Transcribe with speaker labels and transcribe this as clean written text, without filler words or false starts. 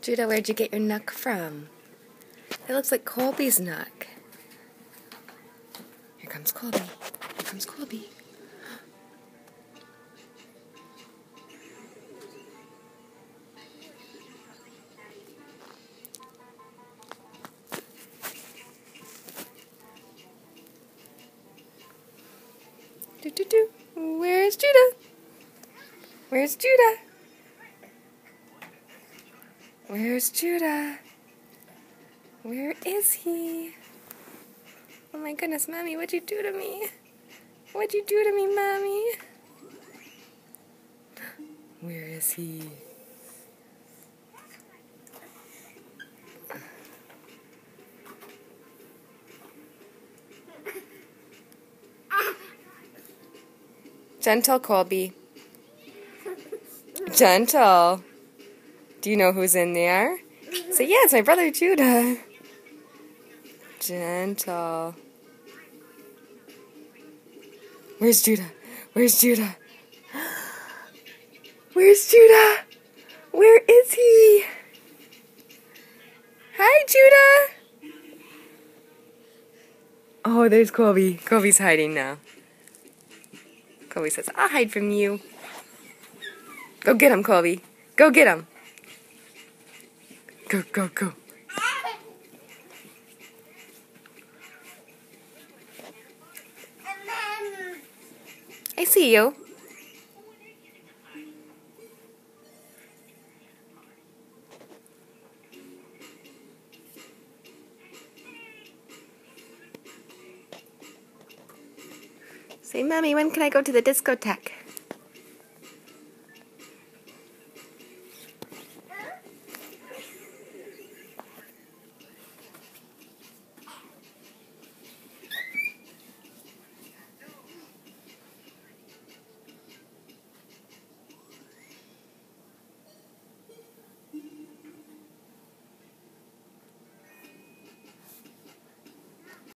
Speaker 1: Judah, where'd you get your knuck from? It looks like Colby's knuck. Here comes Colby. Here comes Colby. Do. Where's Judah? Where's Judah? Where's Judah? Where is he? Oh my goodness, Mommy, what'd you do to me? What'd you do to me, Mommy? Where is he? Gentle, Colby. Gentle. Do you know who's in there? Say, yeah, it's my brother Judah. Gentle. Where's Judah? Where's Judah? Where's Judah? Where is he? Hi, Judah. Oh, there's Colby. Colby's hiding now. Colby says, I'll hide from you. Go get him, Colby. Go get him. Go, go, go. I see you. Say, Mommy, when can I go to the discotheque?